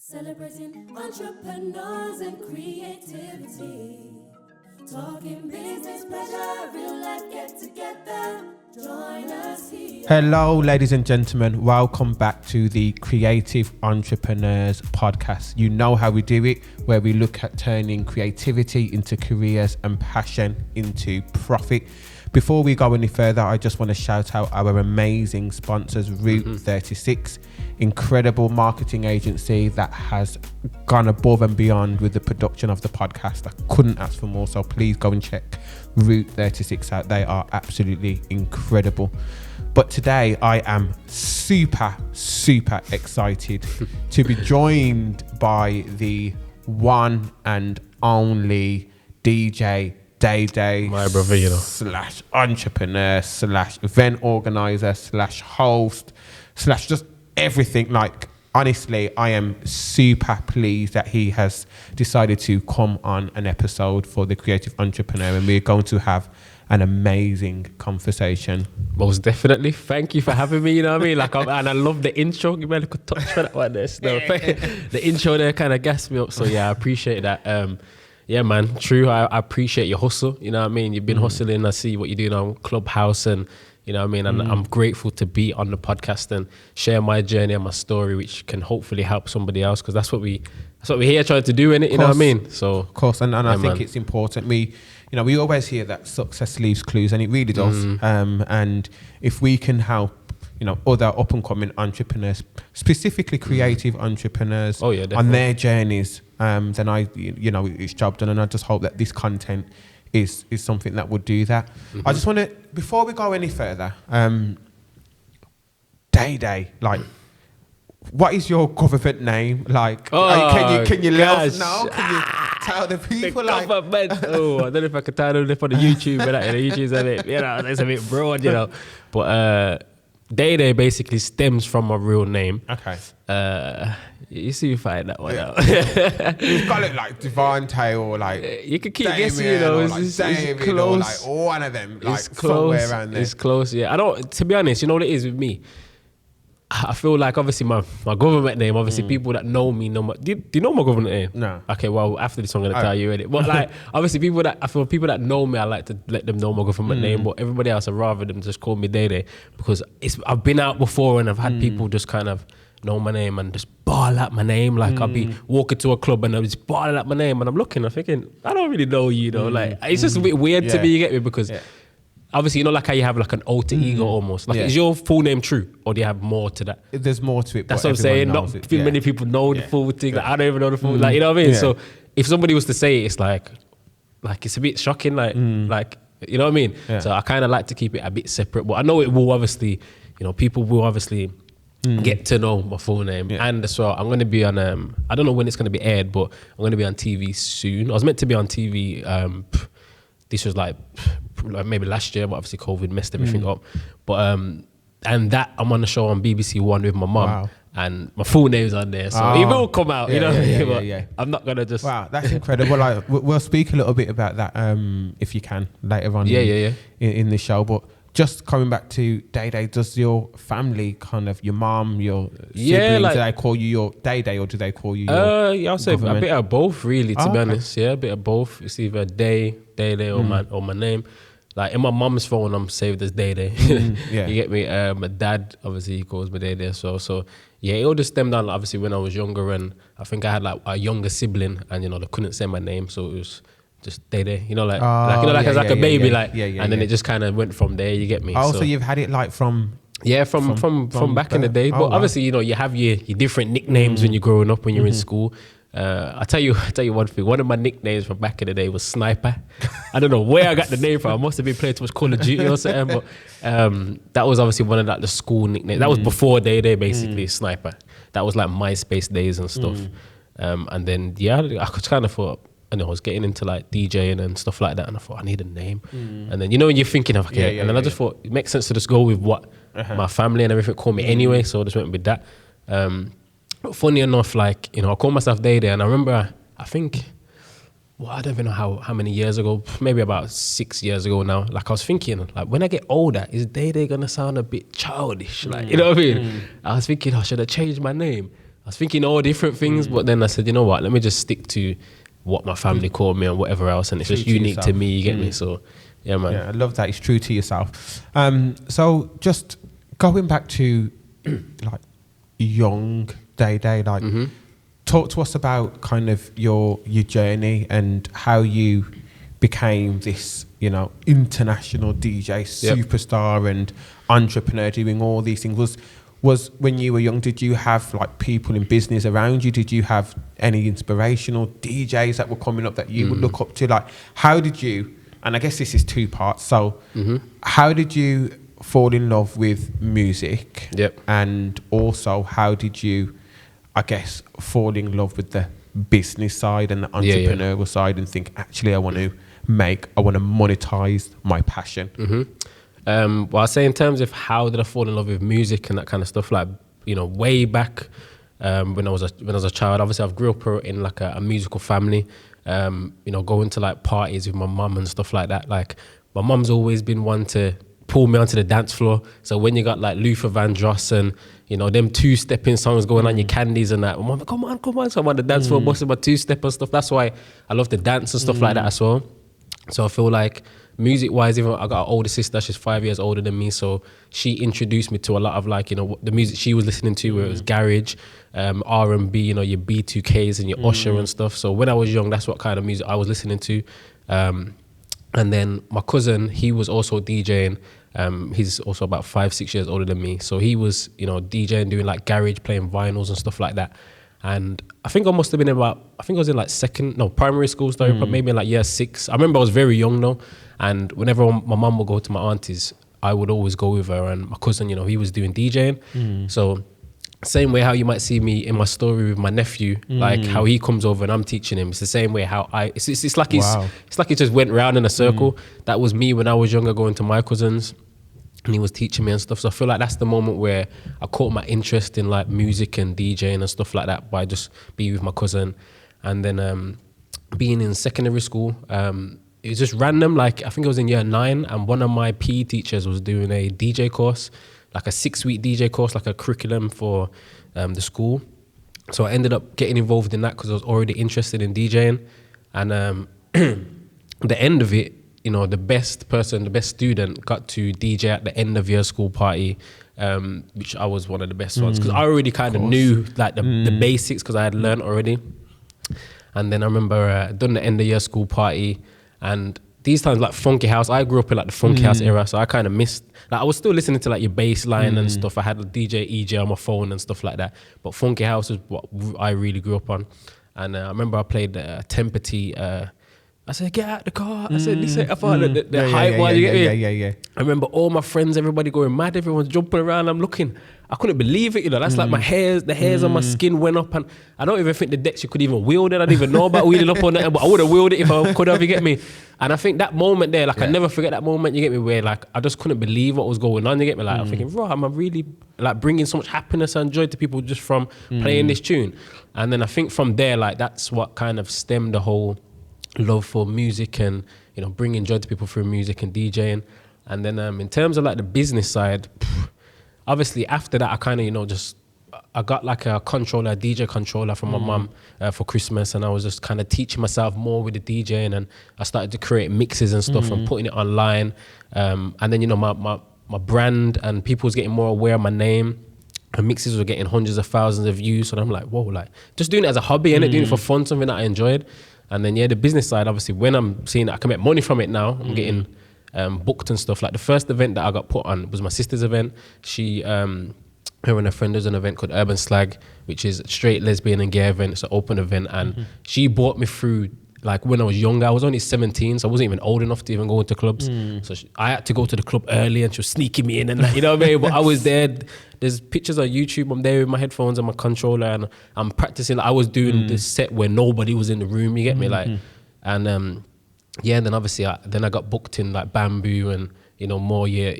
Celebrating entrepreneurs and creativity. Talking business, pleasure, real life get together. Join us here. Hello, ladies and gentlemen. Welcome back to the Creative Entrepreneurs Podcast. You know how we do it, where we look at turning creativity into careers and passion into profit. Before we go any further, I just want to shout out our amazing sponsors, Route 36, incredible marketing agency that has gone above and beyond with the production of the podcast. I couldn't ask for more, so please go and check Route 36 out. They are absolutely incredible. But today I am super excited to be joined by the one and only DJ Day Day, my brother, you know, slash entrepreneur, slash event organizer, slash host, slash just everything. Like, honestly, I am super pleased that he has decided to come on an episode for the Creative Entrepreneur, and we're going to have an amazing conversation. Most definitely. Thank you for having me. You know what I mean? Like, and I love the intro. You better touch for that one. The intro there kind of gassed me up. So yeah, I appreciate that. Yeah, man, true. I appreciate your hustle. You know what I mean? You've been hustling. I see what you're doing on Clubhouse, and you know what I mean? And I'm grateful to be on the podcast and share my journey and my story, which can hopefully help somebody else, because that's what we're here trying to do, innit? You know what I mean? So of course, and I think it's important. We always hear that success leaves clues, and it really does. And if we can help, other up and coming entrepreneurs, specifically creative entrepreneurs, on their journeys, then it's job done. And I just hope that this content is something that would do that. I just want to, before we go any further, Day, like, what is your government name? Like, can you let us know? Can you tell the people? The government. I don't know if I can tell them on the YouTube, but YouTube's a bit, it's a bit broad, But Day basically stems from my real name. Okay. You see, you find that one out. You've got it like Devante or like you can keep Damien, guessing, it's close. Or like one of them, like it's close. Somewhere around there. It's close, yeah. I don't. To be honest, you know what it is with me. I feel like obviously my government name, obviously people that know me know my. Do you know my government name? No. Okay, well after this I'm gonna tell you it. But like obviously people that know me, I like to let them know my government name. But everybody else, I'd rather them just call me Day, because I've been out before and I've had people just kind of know my name and just bawl out my name. Like I'll be walking to a club and I'll just bawl out my name, and I'm thinking, I don't really know you, Like it's just a bit weird to me, you get me? Because obviously, like how you have like an alter ego almost. Like, is your full name true, or do you have more to that? There's more to it. That's what I'm saying. Not too many people know the full thing. Like, I don't even know the full. Like, you know what I mean? Yeah. So if somebody was to say it, it's like it's a bit shocking. Like you know what I mean? Yeah. So I kind of like to keep it a bit separate. But I know it will obviously, people will obviously get to know my full name. Yeah. And as well, I'm going to be on. I don't know when it's going to be aired, but I'm going to be on TV soon. I was meant to be on TV. This was like maybe last year, but obviously COVID messed everything up. But and that I'm on the show on BBC One with my mum, and my full name's on there, so it will come out. Yeah. I'm not gonna just. Wow, that's incredible. Like, we'll speak a little bit about that if you can later on. In the show, but. Just coming back to Day, does your family kind of, your mom, your siblings, do they call you your Day, or do they call you your I'll say government? A bit of both, really, to be honest. Yeah, a bit of both. It's either Day or my name. Like in my mom's phone, I'm saved as Day. You get me? My dad, obviously, he calls me Day. So yeah, it all just stemmed down, obviously, when I was younger, and I think I had like a younger sibling, and they couldn't say my name, so it was just Day, as a baby, and then it just kind of went from there. You get me? Oh, so you've had it like from back in the day. But obviously, you have your different nicknames when you're growing up, when you're in school. I tell you one thing. One of my nicknames from back in the day was Sniper. I don't know where I got the name from. I must have been playing too much Call of Duty or something. But that was obviously one of like the school nicknames. That was before Day, basically Sniper. That was like MySpace days and stuff. And then I kind of thought. I was getting into like DJing and stuff like that, and I thought I need a name. And then when you're thinking of and then I just thought it makes sense to just go with what my family and everything call me anyway, so I just went with that. But funny enough, I call myself Day, and I remember I think I don't even know how many years ago, maybe about 6 years ago now. Like I was thinking, like when I get older, is Day gonna sound a bit childish? Like you know what I mean? I was thinking, should I change my name? was thinking all different things, but then I said, you know what, let me just stick to what my family called me and whatever else, and it's just unique to me, you get me? So, yeah, man. Yeah, I love that. It's true to yourself. So just going back to like young Day, like talk to us about kind of your journey and how you became this, you know, international DJ superstar and entrepreneur, doing all these things. Was when you were young, did you have like people in business around you? Did you have any inspirational DJs that were coming up that you would look up to? Like, how did you, and I guess this is two parts, so how did you fall in love with music? And also, how did you, I guess, fall in love with the business side and the entrepreneurial side and think, actually, I want to monetize my passion? Well, I say in terms of how did I fall in love with music and that kind of stuff, like, you know, way back when I was a child. Obviously, I've grew up in like a musical family. You know, going to like parties with my mum and stuff like that. Like, my mum's always been one to pull me onto the dance floor. So when you got like Luther Vandross and, you know, them two-stepping songs going on, your candies and that, mum, come on. So I'm on the dance floor, busting my two-step and stuff. That's why I love to dance and stuff like that as well. So I feel like music-wise, even I got an older sister, she's 5 years older than me, so she introduced me to a lot of like, you know, the music she was listening to, where it was garage, R&B, you know, your B2Ks and your Usher and stuff. So when I was young, that's what kind of music I was listening to. And then my cousin, he was also DJing. He's also about 5-6 years older than me, so he was, you know, DJing, doing like garage, playing vinyls and stuff like that. And I think I must have been I was in like primary school, but maybe in like year 6. I remember I was very young though. And whenever my mum would go to my auntie's, I would always go with her. And my cousin, you know, he was doing DJing. So same way how you might see me in my story with my nephew, like how he comes over and I'm teaching him. It's the same way how it's like it just went round in a circle. That was me when I was younger, going to my cousins. And he was teaching me and stuff. So I feel like that's the moment where I caught my interest in like music and DJing and stuff like that by just being with my cousin. And then being in secondary school, it was just random. Like, I think I was in year 9 and one of my PE teachers was doing a DJ course, like a 6-week DJ course, like a curriculum for the school. So I ended up getting involved in that because I was already interested in DJing. And the end of it, you know, the best student got to DJ at the end of year school party, which I was one of the best ones because I already kind of knew like the basics because I had learned already. And then I remember done the end of year school party, and these times like funky house. I grew up in like the funky house era, so I kind of missed. Like, I was still listening to like your bass line and stuff. I had a DJ EJ on my phone and stuff like that. But funky house is what I really grew up on. And I remember I played Tempety. I said, get out the car. I said, listen, I thought the hype one. Yeah. I remember all my friends, everybody going mad, everyone's jumping around. I'm looking, I couldn't believe it, you know. That's like the hairs on my skin went up, and I don't even think the Dexter could even wield it. I didn't even know about wheeling up on that, but I would have wheeled it if I could have, you get me? And I think that moment there, like I never forget that moment, you get me, where like I just couldn't believe what was going on, you get me? Like I'm thinking, bro, am I really like bringing so much happiness and joy to people just from playing this tune? And then I think from there, like that's what kind of stemmed the whole love for music and, you know, bringing joy to people through music and DJing. And then in terms of like the business side, obviously after that I kind of, you know, just I got like a DJ controller from my mum for Christmas, and I was just kind of teaching myself more with the DJing, and I started to create mixes and stuff and putting it online. And then, you know, my brand and people was getting more aware of my name. And mixes were getting hundreds of thousands of views. So I'm like, whoa, like just doing it as a hobby and doing it for fun, something that I enjoyed. And then, the business side, obviously, when I'm seeing that I can make money from it now, I'm getting booked and stuff. Like the first event that I got put on was my sister's event. She, her and her friend, does an event called Urban Slag, which is a straight lesbian and gay event. It's an open event. And she brought me through, like when I was younger, I was only 17, so I wasn't even old enough to even go into clubs. So I had to go to the club early, and she was sneaking me in and that, you know what I mean? But I was there. There's pictures on YouTube. I'm there with my headphones and my controller, and I'm practicing. Like I was doing this set where nobody was in the room, you get me? Like, and and then obviously I got booked in like Bamboo and, you know, more your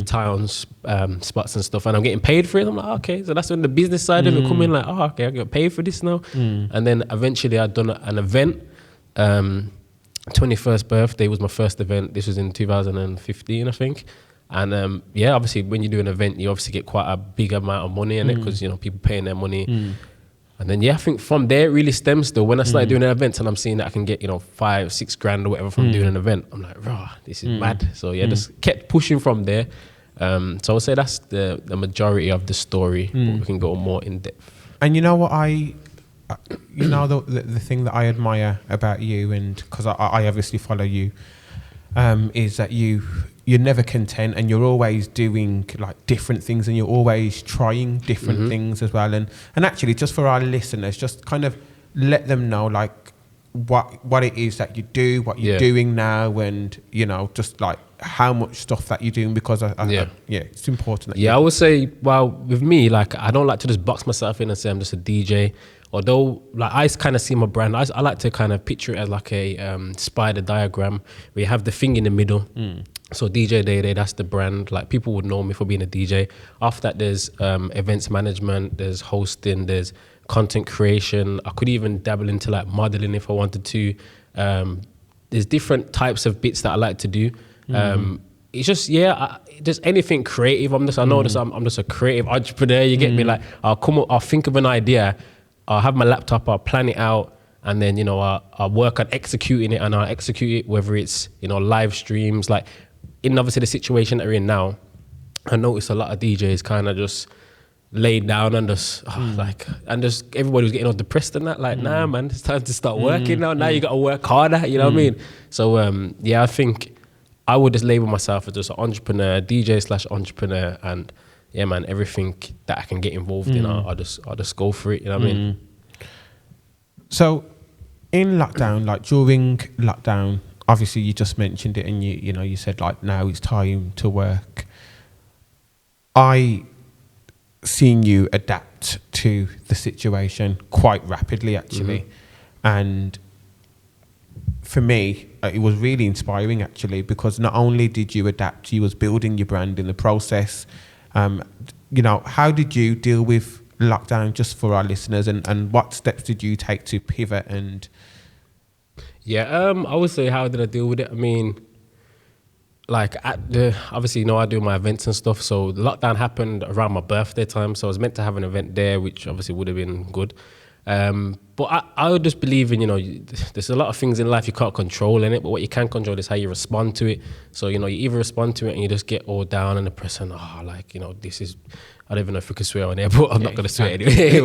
town spots and stuff, and I'm getting paid for it. I'm like, okay, so that's when the business side of it come in, like, oh, okay, I get paid for this now. And then eventually I'd done an event. 21st birthday was my first event. This was in 2015, I think. And obviously when you do an event, you obviously get quite a big amount of money in it because, you know, people paying their money. And then, I think from there it really stems still. When I started doing events and I'm seeing that I can get, 5-6 grand or whatever from doing an event, I'm like, rah, this is mad. So just kept pushing from there. So I would say that's the majority of the story. But we can go more in depth. And you know what the thing that I admire about you, and because I obviously follow you, is that you're never content, and you're always doing like different things, and you're always trying different things as well. And actually, just for our listeners, just kind of let them know like what it is that you do, what you're doing now, and just like how much stuff that you're doing, because it's important. I would say, well, with me, like I don't like to just box myself in and say I'm just a DJ. Although, like, I kind of see my brand, I like to kind of picture it as like a spider diagram where you have the thing in the middle. So DJ Day Day, that's the brand. Like, people would know me for being a DJ. After that, there's events management, there's hosting, there's content creation. I could even dabble into like modeling if I wanted to. There's different types of bits that I like to do. It's just just anything creative. I'm just a creative entrepreneur. You get me? Like, I'll think of an idea. I'll have my laptop, I'll plan it out, and then, I'll work on executing it, and I'll execute it, whether it's, live streams. Like, in obviously the situation that we're in now, I noticed a lot of DJs kind of just laid down and just, everybody was getting all depressed and that. Like, nah, man, it's time to start working now. Now you got to work harder, you know what I mean? So, I think I would just label myself as just an entrepreneur, DJ/entrepreneur, and yeah, man, everything that I can get involved in, I'll just go for it, you know what I mean? So in lockdown, like during lockdown, obviously you just mentioned it, and you said like now it's time to work. I seen you adapt to the situation quite rapidly, actually. And for me, it was really inspiring, actually, because not only did you adapt, you was building your brand in the process. How did you deal with lockdown, just for our listeners, and what steps did you take to pivot? And I would say, how did I deal with it? I mean, like obviously, I do my events and stuff. So the lockdown happened around my birthday time. So I was meant to have an event there, which obviously would have been good. But I would just believe in, there's a lot of things in life you can't control in it, but what you can control is how you respond to it. So, you either respond to it and you just get all down and depressed and, this is, I don't even know if we can swear on there, but I'm not going to swear anyway.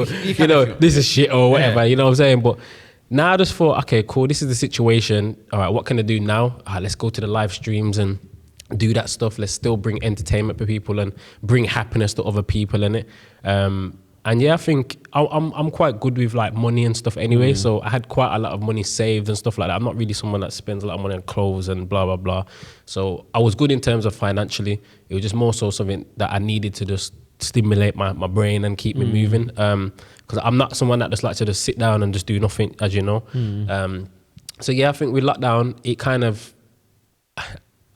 This is shit or whatever, you know what I'm saying? But now I just thought, okay, cool, this is the situation. All right, what can I do now? Let's go to the live streams and do that stuff. Let's still bring entertainment for people and bring happiness to other people in it. And I think I'm quite good with like money and stuff anyway. So I had quite a lot of money saved and stuff like that. I'm not really someone that spends a lot of money on clothes and blah, blah, blah. So I was good in terms of financially. It was just more so something that I needed to just stimulate my brain and keep me moving. Because I'm not someone that just likes to just sit down and just do nothing, as you know. So I think with lockdown, it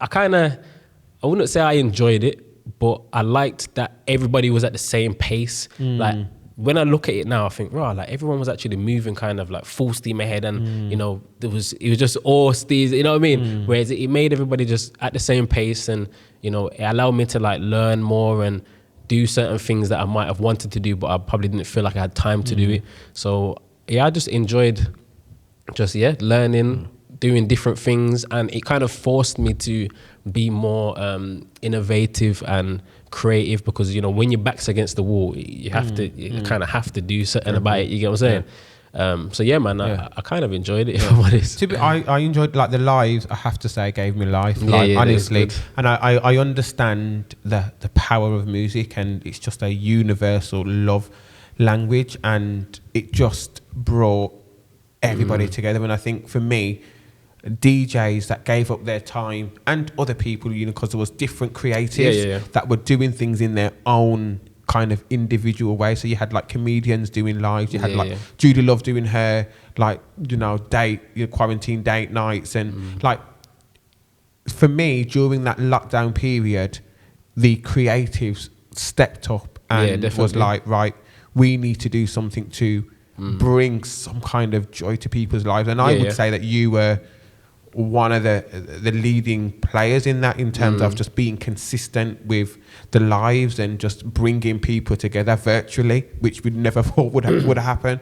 I wouldn't say I enjoyed it, but I liked that everybody was at the same pace. Like, when I look at it now, I think, like everyone was actually moving kind of like full steam ahead, and it was just all steez, you know what I mean? Whereas it made everybody just at the same pace, and it allowed me to like learn more and do certain things that I might have wanted to do, but I probably didn't feel like I had time to do it. So I just enjoyed learning, doing different things, and it kind of forced me to be more innovative and creative, because when your back's against the wall, you have to kind of have to do something about it, you get what I'm saying? I kind of enjoyed it. I enjoyed like the lives, I have to say, gave me life, honestly. And I understand the power of music, and it's just a universal love language, and it just brought everybody together. And I think for me, DJs that gave up their time, and other people, because there was different creatives that were doing things in their own kind of individual way. So you had like comedians doing lives, you had like Judy Love doing her like quarantine date nights, and like for me during that lockdown period, the creatives stepped up and was like, right, we need to do something to bring some kind of joy to people's lives. And I would say that you were one of the leading players in that, in terms of just being consistent with the lives and just bringing people together virtually, which we never thought would happen.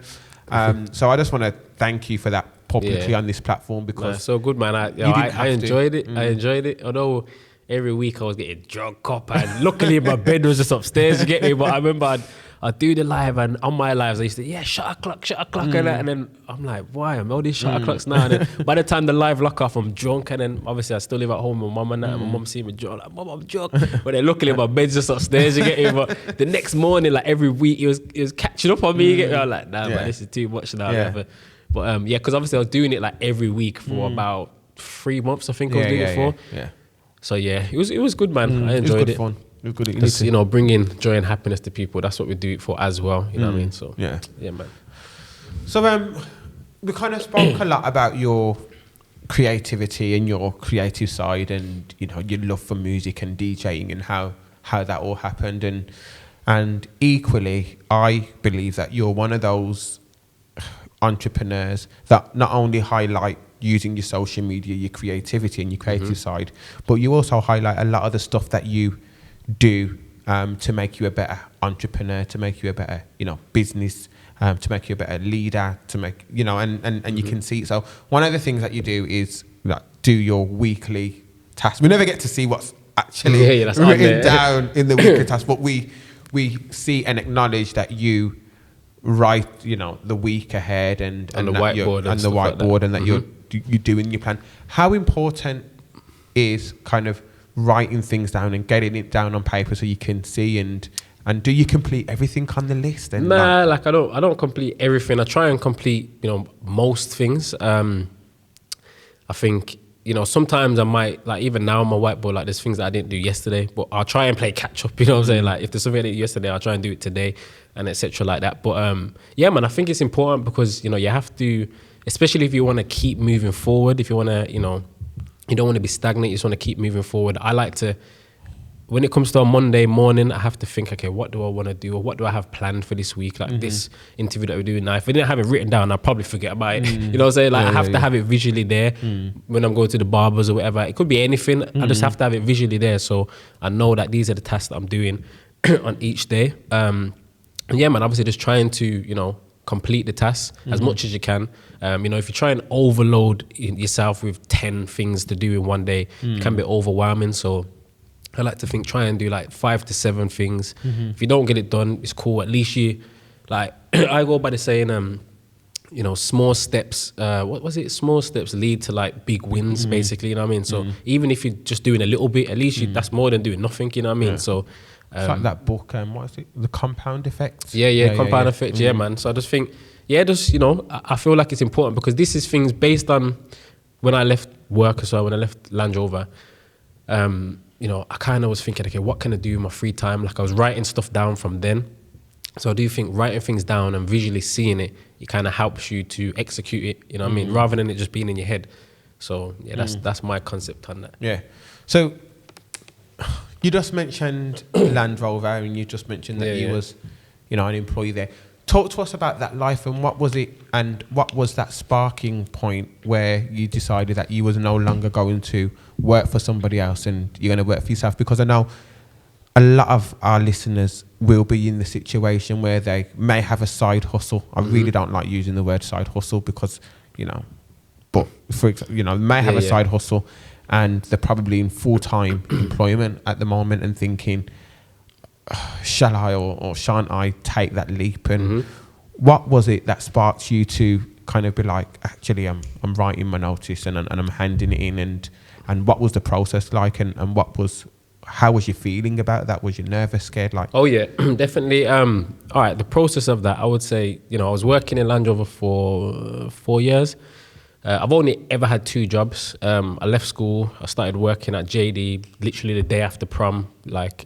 So I just want to thank you for that publicly on this platform, because so good, man. I enjoyed it. I enjoyed it. Although every week I was getting drunk up, and luckily my bed was just upstairs, you get me. But I remember I'd do the live, and on my lives I used to shut o'clock and then I'm like, why am all these shut o'clocks now? And then by the time the live lock off, I'm drunk, and then obviously I still live at home with my mum and that, and my mum see me drunk, like, Mum, I'm drunk. But then luckily my bed's just upstairs, you get me. But the next morning, like every week, it was catching up on me, you get me. I'm like, nah, man, this is too much now. But because obviously I was doing it like every week for about 3 months, I think I was doing it for. So it was good, man. I enjoyed it. Fun. It was good. Just, bringing joy and happiness to people. That's what we do it for as well. You know what I mean? So yeah, man. So we kind of spoke a lot about your creativity and your creative side, and your love for music and DJing, and how that all happened, and equally, I believe that you're one of those entrepreneurs that not only highlight using your social media, your creativity and your creative side, but you also highlight a lot of the stuff that you do to make you a better entrepreneur, to make you a better business, to make you a better leader, to make and you can see. So one of the things that you do is do your weekly tasks. We never get to see what's actually written down in the weekly tasks, but we see and acknowledge that you write the week ahead and the whiteboard and that you're doing your plan. How important is kind of writing things down and getting it down on paper so you can see, and do you complete everything on the list? And I don't complete everything. I try and complete most things. I think sometimes I might, like, even now on my whiteboard, like, there's things that I didn't do yesterday, but I'll try and play catch up, you know what I'm saying? Like, if there's something I did yesterday, I'll try and do it today, and etc. like that. But man, I think it's important because you have to, especially if you want to keep moving forward, if you want to, you don't want to be stagnant, you just want to keep moving forward. I like to, when it comes to a Monday morning, I have to think, okay, what do I want to do, or what do I have planned for this week? Like this interview that we're doing now, if I didn't have it written down, I'd probably forget about it. You know what I'm saying? Like, I have to have it visually there when I'm going to the barbers or whatever. It could be anything. I just have to have it visually there, so I know that these are the tasks that I'm doing on each day. And man, obviously just trying to, complete the tasks as much as you can. If you try and overload yourself with 10 things to do in one day, it can be overwhelming. So I like to try and do like 5 to 7 things. If you don't get it done, it's cool. At least you, like, I go by the saying, small steps, what was it? Small steps lead to like big wins, basically, you know what I mean? So even if you're just doing a little bit, at least that's more than doing nothing, you know what I mean? Yeah. So it's like that book, what is it? The Compound Effect? Compound Effect, man. So I just think, I feel like it's important because this is things based on when I left work as well, when I left Land Rover, I kind of was thinking, okay, what can I do in my free time? Like, I was writing stuff down from then. So I do think writing things down and visually seeing it kind of helps you to execute it, you know what I mean? Rather than it just being in your head. So that's my concept on that. Yeah. So you just mentioned Land Rover, and you just mentioned that you was, an employee there. Talk to us about that life, and what was it, and what was that sparking point where you decided that you was no longer going to work for somebody else and you're going to work for yourself? Because I know a lot of our listeners will be in the situation where they may have a side hustle. I really don't like using the word side hustle because, but for example, may have a side hustle and they're probably in full-time employment at the moment and thinking, shall I or shan't I take that leap? And what was it that sparked you to kind of be like, actually, I'm writing my notice and I'm handing it in, and what was the process like, and how was you feeling about that? Was you nervous, scared? Like, oh yeah, definitely. All right, the process of that, I would say, I was working in Land Rover for 4 years. I've only ever had 2 jobs. I left school. I started working at JD literally the day after prom.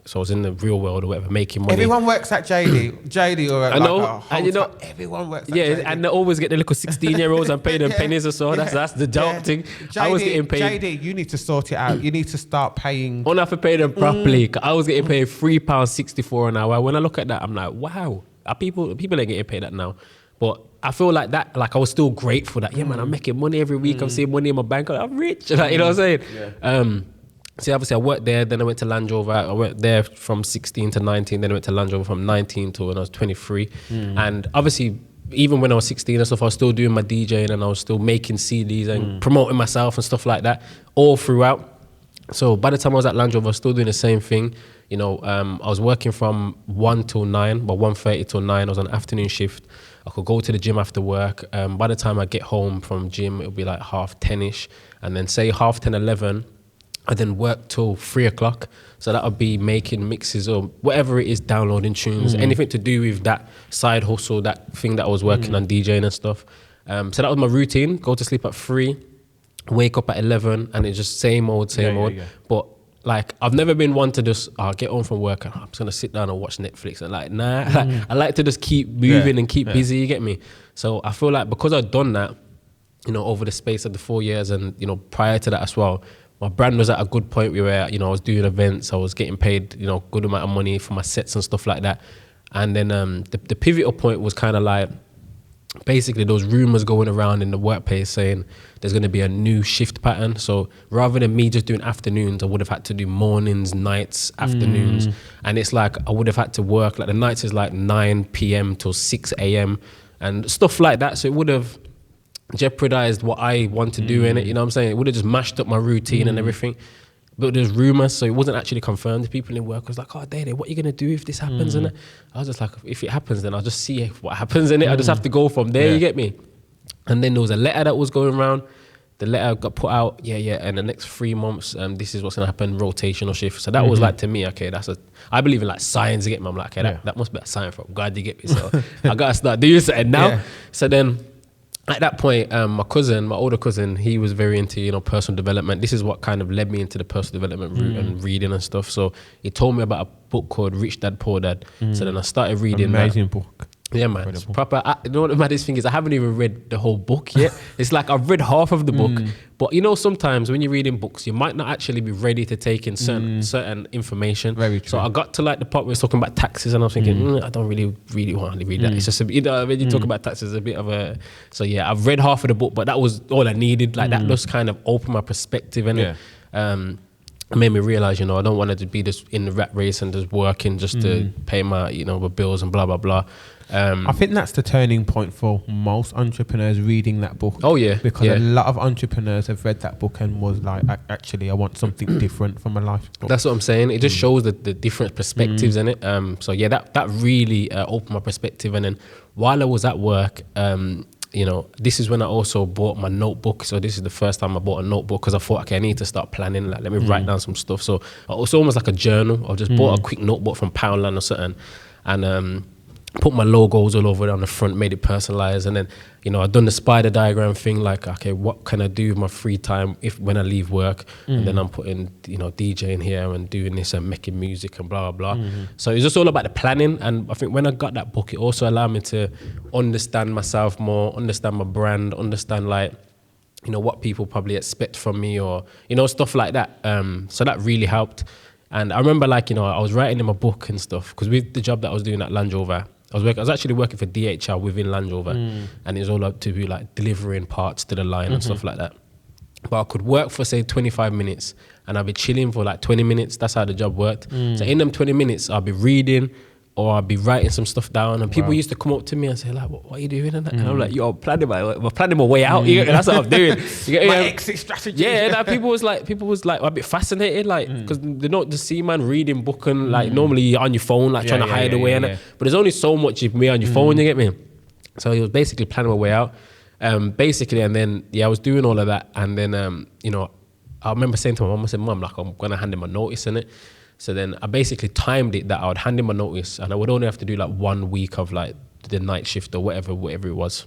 So I was in the real world or whatever, making money. Everyone works at JD or I know, and everyone works at JD. And they always get the little 16-year-olds and pay them pennies or so. That's the joke thing. JD, I was getting paid. JD, you need to sort it out. You need to start paying. I don't have to pay them properly. I was getting paid £3.64 an hour. When I look at that, I'm like, wow, people ain't getting paid that now. But I feel like that, like I was still grateful that, yeah, man, I'm making money every week. I'm seeing money in my bank. I'm rich. Like, you know what I'm saying? Yeah. So obviously I worked there, then I went to Land Rover. I worked there from 16 to 19, then I went to Land Rover from 19 to when I was 23. And obviously, even when I was 16 and stuff, I was still doing my DJing and I was still making CDs and promoting myself and stuff like that all throughout. So by the time I was at Land Rover, I was still doing the same thing. You know, I was working from 1 till 9, but 1:30 till 9. I was on an afternoon shift. I could go to the gym after work. By the time I get home from gym, it would be like 10:30ish. And then say 10:30, 11, I then work till 3 o'clock. So that would be making mixes or whatever it is, downloading tunes, anything to do with that side hustle, that thing that I was working on, DJing and stuff. So that was my routine. Go to sleep at 3, wake up at 11, and it's just same old. Yeah. But like, I've never been one to just get home from work and I'm just gonna sit down and watch Netflix. And like, nah, I like to just keep moving and keep busy, you get me? So I feel like because I've done that, you know, over the space of the 4 years and, you know, prior to that as well, my brand was at a good point where, you know, I was doing events, I was getting paid, you know, good amount of money for my sets and stuff like that. And then the pivotal point was kind of like, basically those rumors going around in the workplace saying there's going to be a new shift pattern. So rather than me just doing afternoons, I would have had to do mornings, nights, afternoons. And it's like I would have had to work, like the nights is like 9 p.m. till 6 a.m. and stuff like that. So it would have jeopardized what I want to do in it, you know what I'm saying? It would have just mashed up my routine and everything. But there's rumors, so it wasn't actually confirmed. People in work was like, oh, Dede, what are you going to do if this happens? And I was just like, if it happens, then I'll just see what happens in it. I just have to go from there, you get me? And then there was a letter that was going around. The letter got put out, and the next 3 months, this is what's going to happen, rotational shift. So that was like, to me, okay, I believe in like signs, you get me? I'm like, okay, that must be a sign from God, you get me? So I got to start doing something now. Yeah. So then, at that point, my older cousin, he was very into, you know, personal development. This is what kind of led me into the personal development route and reading and stuff. So he told me about a book called Rich Dad Poor Dad. So then I started reading Amazing book. Yeah, man. It's proper. You know what the maddest thing is? I haven't even read the whole book yet. It's like I've read half of the book. But you know, sometimes when you're reading books, you might not actually be ready to take in certain information. Very true. So I got to like the part where it's talking about taxes, and I was thinking, I don't really want to read that. It's just a bit, you know, when you talk about taxes, a bit of a. So yeah, I've read half of the book, but that was all I needed. Like that just kind of opened my perspective in it. It made me realize, you know, I don't want to be just in the rat race and just working just to pay my, you know, my bills and blah blah blah. I think that's the turning point for most entrepreneurs reading that book. Oh yeah, because a lot of entrepreneurs have read that book and was like, actually, I want something different from my life. That's what I'm saying. It just shows the different perspectives in it. So yeah, that really opened my perspective. And then while I was at work, you know, this is when I also bought my notebook. So this is the first time I bought a notebook because I thought, okay, I need to start planning. Like, let me write down some stuff. So it was almost like a journal. I just bought a quick notebook from Poundland or something, and put my logos all over it on the front, made it personalized. And then, you know, I've done the spider diagram thing, like, okay, what can I do with my free time when I leave work? And then I'm putting, you know, DJing here and doing this and making music and blah, blah, blah. So it's just all about the planning. And I think when I got that book, it also allowed me to understand myself more, understand my brand, understand, like, you know, what people probably expect from me or, you know, stuff like that. So that really helped. And I remember, like, you know, I was writing in my book and stuff, because with the job that I was doing at Land Rover, I was actually working for DHL within Land Rover, and it was all up to be like delivering parts to the line and stuff like that. But I could work for, say, 25 minutes and I'd be chilling for like 20 minutes. That's how the job worked. So in them 20 minutes, I'll be reading or I'll be writing some stuff down. And people used to come up to me and say, like, what are you doing? And I'm like, yo, I'm planning my way out. That's what I'm doing. My exit strategy. Yeah, like, people was like a bit fascinated, like, because they don't just see man reading book and like normally you're on your phone, like trying to hide away. But there's only so much of me on your phone, you get me? So he was basically planning my way out. Basically, and then, I was doing all of that. And then, you know, I remember saying to my mum, I said, Mum, like, I'm going to hand him my notice in it. So then I basically timed it that I would hand him my notice and I would only have to do like 1 week of like the night shift or whatever it was.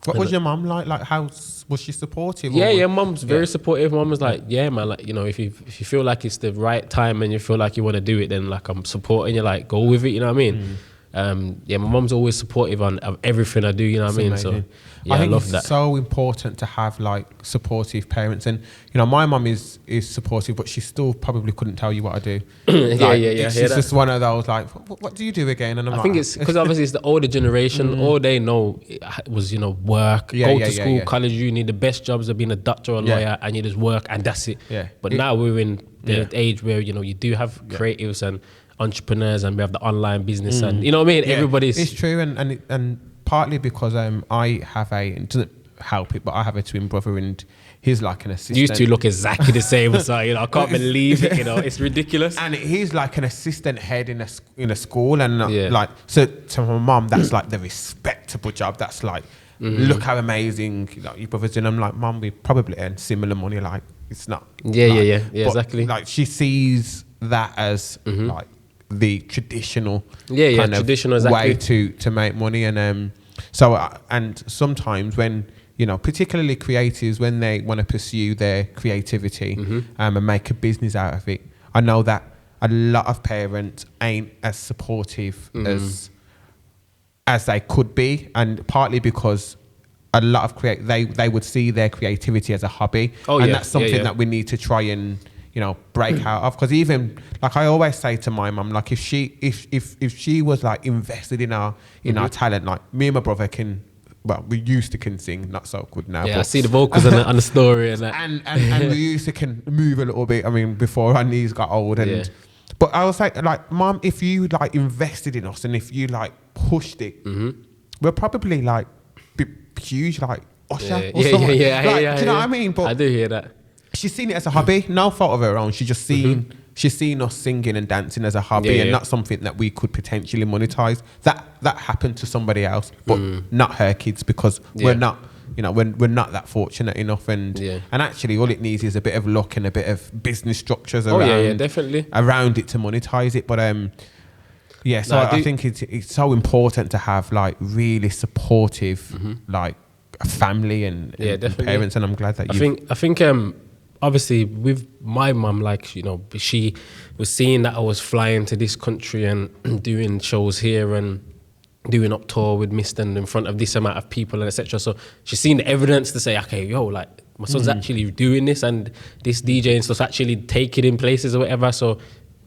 What was your mum like? Like, how was she supportive? Yeah, mum's very supportive. Mum was like, yeah, man, like, you know, if you feel like it's the right time and you feel like you want to do it, then like I'm supporting you, like, go with it, you know what I mean? my mum's always supportive of everything I do, you know what I mean? Amazing. So yeah, I think I love it's that. so important to have like supportive parents, and you know, my mum is supportive, but she still probably couldn't tell you what I do. Yeah. It's just one of those like, what do you do again? And I think it's because obviously it's the older generation. All they know was, you know, work, go to school, college, uni, the best jobs of being a doctor or a lawyer, and you just work and that's it. Yeah. But now we're in the age where, you know, you do have creatives and entrepreneurs, and we have the online business, and you know what I mean. Yeah, Everybody's. It's true, and partly because I have it doesn't help it, but I have a twin brother, and he's like an assistant. Used to look exactly the same. So you know, I can't believe it. You know, it's ridiculous. And he's like an assistant head in a school, and like so to my mum, that's like the respectable job. That's like, look how amazing, you know, your brother's doing. I'm like, Mum, we probably earn similar money. Like, it's not. Yeah, but, exactly. Like, she sees that as like the traditional traditional way to make money, and and sometimes when, you know, particularly creatives, when they want to pursue their creativity and make a business out of it, I know that a lot of parents ain't as supportive as they could be, and partly because a lot of they would see their creativity as a hobby, and that's something that we need to try and, you know, break out of. Because even like I always say to my mum, like if she was like invested in our talent, like me and my brother we used to sing, not so good now. Yeah, but I see the vocals on the story and that. and we used to can move a little bit. I mean, before our knees got old, and but I was like, Mum, if you like invested in us and if you like pushed it, we're probably like huge, like Usher or something. Do you know what I mean? But I do hear that. She's seen it as a hobby, no fault of her own. She's just seen us singing and dancing as a hobby, and not something that we could potentially monetize. That happened to somebody else, but not her kids, because we're not, you know, we're not that fortunate enough. And actually, all it needs is a bit of luck and a bit of business structures around, definitely around it to monetize it. But I think it's so important to have like really supportive like a family and parents, and I'm glad that I think obviously with my mum, like, you know, she was seeing that I was flying to this country and doing shows here and doing up tour with Mist and in front of this amount of people and etc. So she's seen the evidence to say, okay, yo, like my son's actually doing this, and this DJ and stuff's actually taking in places or whatever. So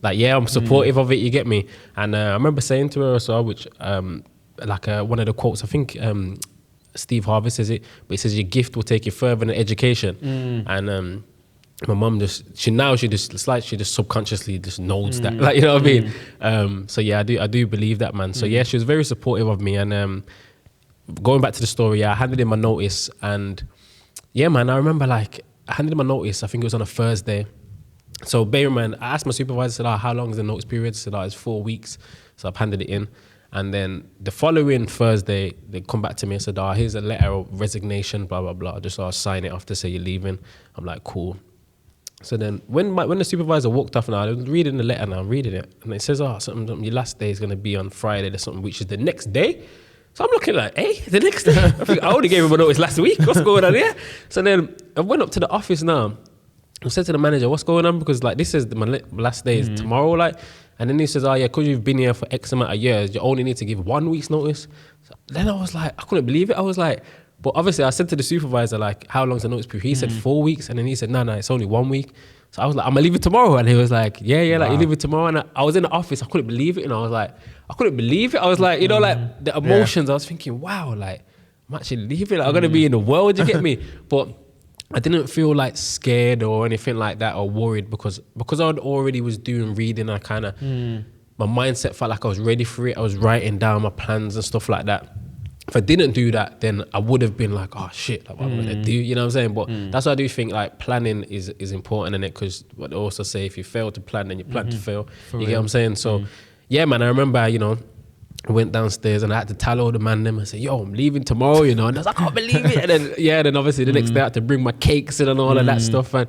like, yeah, I'm supportive of it, you get me? And I remember saying to her as well, which like one of the quotes, I think Steve Harvey says it, but he says your gift will take you further than education. And my mum just subconsciously just knows that, like, you know what I mean? So yeah, I do believe that, man. So yeah, she was very supportive of me. And going back to the story, I handed in my notice, and yeah, man, I remember like I handed in my notice, I think it was on a Thursday. So bear in mind, I asked my supervisor, I said, how long is the notice period? She said, it's 4 weeks. So I've handed it in. And then the following Thursday, they come back to me and said, here's a letter of resignation, blah, blah, blah. Just sign it off to say you're leaving. I'm like, cool. So then when the supervisor walked off, now I was reading the letter, now I'm reading it, and it says, something, your last day is going to be on Friday or something, which is the next day. So I'm looking like, hey, the next day? I think I only gave him a notice last week. What's going on here? So then I went up to the office now. I said to the manager, what's going on? Because like, this is my last day is tomorrow, like. And then he says, because you've been here for X amount of years, you only need to give 1 week's notice. So then I was like, I couldn't believe it. I was like, but obviously I said to the supervisor, like, how long's the notice period? He said 4 weeks. And then he said, no, it's only 1 week. So I was like, I'm gonna leave it tomorrow. And he was like, yeah, like, you leave it tomorrow. And I was in the office, I couldn't believe it. And I was like, I couldn't believe it. I was like, you know, like the emotions, I was thinking, wow, like, I'm actually leaving. Like, I'm gonna be in the world, you get me? But I didn't feel like scared or anything like that or worried because I already was doing reading. I kind of, my mindset felt like I was ready for it. I was writing down my plans and stuff like that. If I didn't do that, then I would have been like, oh shit, like, what am I gonna do? You know what I'm saying? But that's why I do think like planning is important in it, because what they also say, if you fail to plan, then you plan to fail. You get what I'm saying? So yeah, man, I remember, you know, I went downstairs and I had to tell all the man them and say, yo, I'm leaving tomorrow, you know, and I was like, I can't believe it. And then obviously the next day I had to bring my cakes in and all of that stuff. And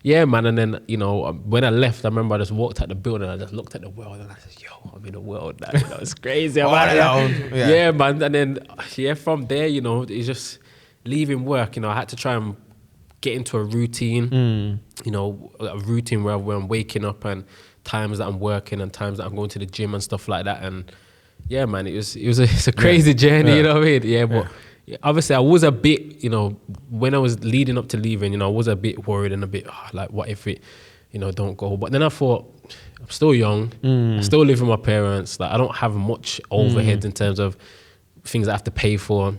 yeah, man, and then, you know, when I left, I remember I just walked out the building, I just looked at the world and I said, yo, I'm in the world now, you know, it's crazy. Yeah, man, and then, from there, you know, it's just leaving work, you know, I had to try and get into a routine, you know, a routine where I'm waking up and times that I'm working and times that I'm going to the gym and stuff like that. And yeah, man, it's a crazy journey, you know what I mean? Yeah, but obviously I was a bit, when I was leading up to leaving, I was a bit worried and a bit like, what if it, don't go? But then I thought, I'm still young, I still live with my parents, like I don't have much overheads in terms of things I have to pay for.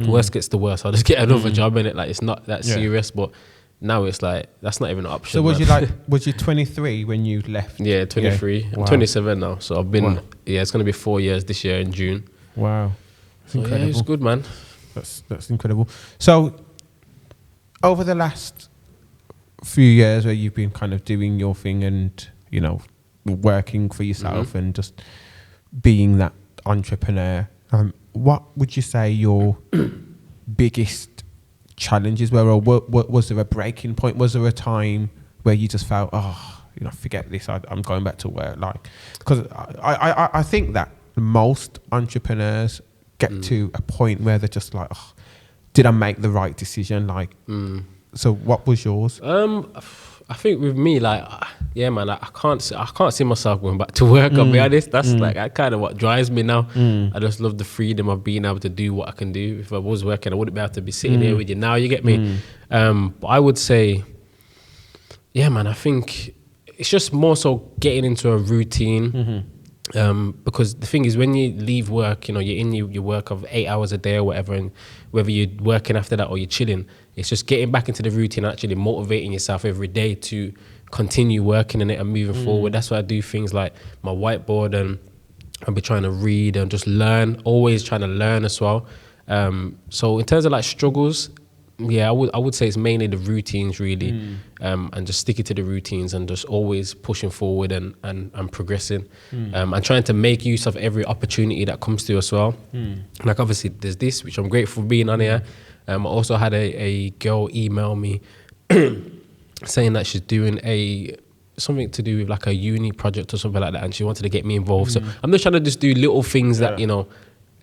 Worst gets to worst, I'll just get another job in it. Like it's not that serious, but now it's like that's not even an option. So was you 23 when you left? Yeah, 23. Yeah. I'm 27 now, so I've been it's gonna be 4 years this year in June. Wow, that's incredible. Yeah, it's good, man. That's incredible. So over the last few years where you've been kind of doing your thing and working for yourself and just being that entrepreneur, what would you say your biggest challenges were, or was there a breaking point? Was there a time where you just felt, forget this, I'm going back to work? Like, because I think that most entrepreneurs get to a point where they're just like, did I make the right decision? Like, so what was yours? I think with me, like, yeah, man, I can't see myself going back to work. I'll be honest. That's like kind of what drives me now. I just love the freedom of being able to do what I can do. If I was working, I wouldn't be able to be sitting here with you now. You get me? But I would say, yeah, man, I think it's just more so getting into a routine. Because the thing is, when you leave work, you're in your work of 8 hours a day or whatever, and whether you're working after that or you're chilling, it's just getting back into the routine and actually motivating yourself every day to continue working in it and moving forward. That's why I do things like my whiteboard, and I'll be trying to read and just learn, always trying to learn as well. So in terms of like struggles, yeah, I would say it's mainly the routines really, and just sticking to the routines and just always pushing forward and progressing, and trying to make use of every opportunity that comes to you as well. Like obviously there's this, which I'm grateful for being on here. I also had a girl email me saying that she's doing something to do with like a uni project or something like that, and she wanted to get me involved. So I'm just trying to just do little things that,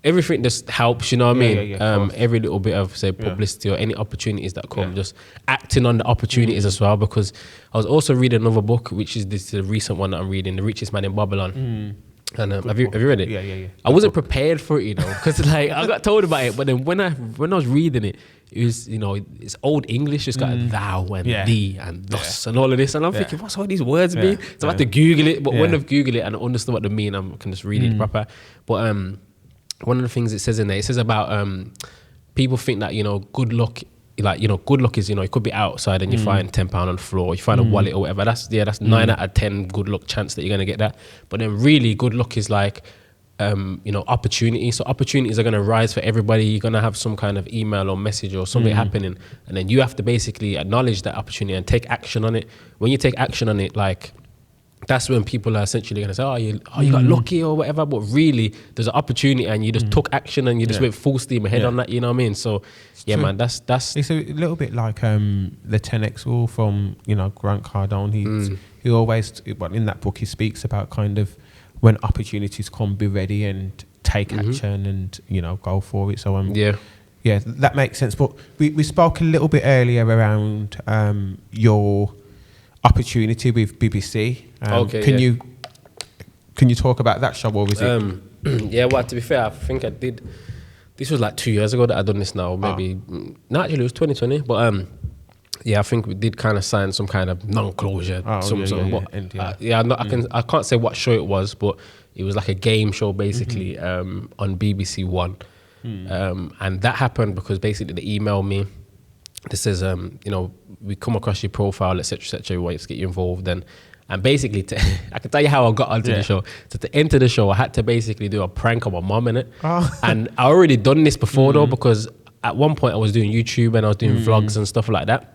everything just helps, you know what I mean? Every little bit of, say, publicity or any opportunities that come, just acting on the opportunities as well. Because I was also reading another book, which is the recent one that I'm reading, The Richest Man in Babylon. And have you read it? Yeah. I wasn't prepared for it, because like I got told about it, but then when I was reading it, it was, it's old English. It's got thou and thee and thus and all of this, and I'm thinking, what's all these words mean? So I had to Google it, but when I've Googled it and I understood what they mean, I can just read it proper. But one of the things it says in there, it says about people think that good luck, like good luck is it could be outside and you find £10 on the floor, you find a wallet or whatever. That's 9 out of 10 good luck chance that you're gonna get that. But then really good luck is like opportunity. So opportunities are gonna rise for everybody. You're gonna have some kind of email or message or something happening, and then you have to basically acknowledge that opportunity and take action on it. When you take action on it, like, that's when people are essentially going to say, you got lucky or whatever. But really, there's an opportunity and you just took action and you just went full steam ahead on that, you know what I mean? So, yeah, man, that's... It's a little bit like the 10X rule from, Grant Cardone. He always, in that book, he speaks about kind of when opportunities come, be ready and take action and, go for it. So, yeah, that makes sense. But we spoke a little bit earlier around your opportunity with BBC. Can you talk about that show, or was it? Yeah, well, to be fair, I think I did. This was like 2 years ago that I'd done this now, maybe. No, actually, it was 2020. But yeah, I think we did kind of sign some kind of non-closure. I can't say what show it was, but it was like a game show basically on BBC One. And that happened because basically they emailed me. This says, we come across your profile, etc. We want to get you involved. And basically, I can tell you how I got onto the show. So to enter the show, I had to basically do a prank on my mum in it. And I already done this before though, because at one point I was doing YouTube and I was doing vlogs and stuff like that.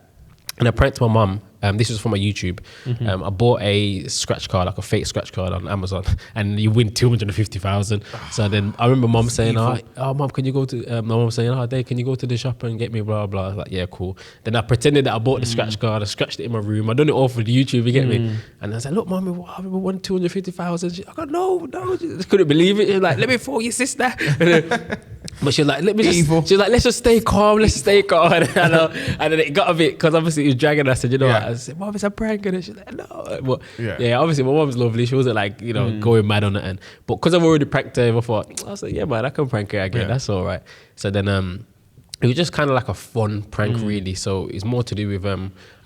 And I pranked my mum. This was from my YouTube. I bought a scratch card, like a fake scratch card on Amazon, and you win 250,000. So then I remember mum saying, mum, can you go to, my mum saying, Dave, can you go to the shop and get me blah, blah. I was like, yeah, cool. Then I pretended that I bought the scratch card. I scratched it in my room. I done it all for the YouTube, you get me? And I was like, look, mum, I won 250,000. I go, no, I just couldn't believe it. Like, let me phone your sister. But she was like, let's just stay calm, let's stay calm. And then it got a bit, because obviously it was dragging. I said, what? I said, Mom, it's a prank. And she's like, no. But obviously my mom's lovely. She wasn't like, going mad on it. But because I've already pranked her, I thought, I was like, yeah, man, I can prank her again. That's all right. So then it was just kind of like a fun prank, really. So it's more to do with,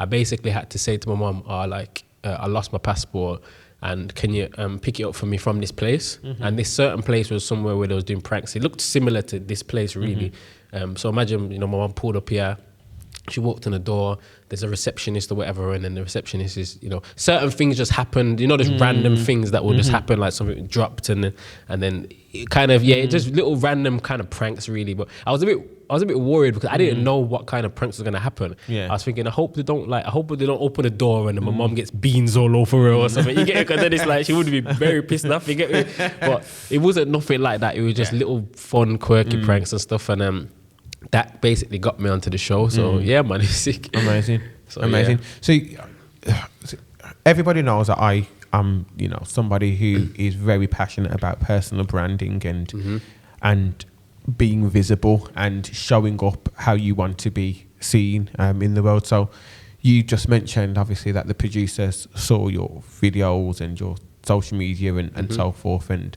I basically had to say to my mom, I lost my passport. And can you pick it up for me from this place? And this certain place was somewhere where they was doing pranks. It looked similar to this place, really. So imagine, my mom pulled up here. She walked in the door. There's a receptionist or whatever, and then the receptionist is, certain things just happened. There's random things that will just happen, like something dropped, and then it kind of just little random kind of pranks, really. But I was a bit worried because I didn't know what kind of pranks was gonna happen. I was thinking, I hope they don't open the door and then my mom gets beans all over her or something. You get it? Because then it's like she would be very pissed off. You get me? But it wasn't nothing like that. It was just little fun, quirky pranks and stuff, and that basically got me onto the show. So yeah, man, it's sick. Amazing. Amazing. So everybody knows that I am, somebody who is very passionate about personal branding and being visible and showing up how you want to be seen in the world. So you just mentioned obviously that the producers saw your videos and your social media and so forth and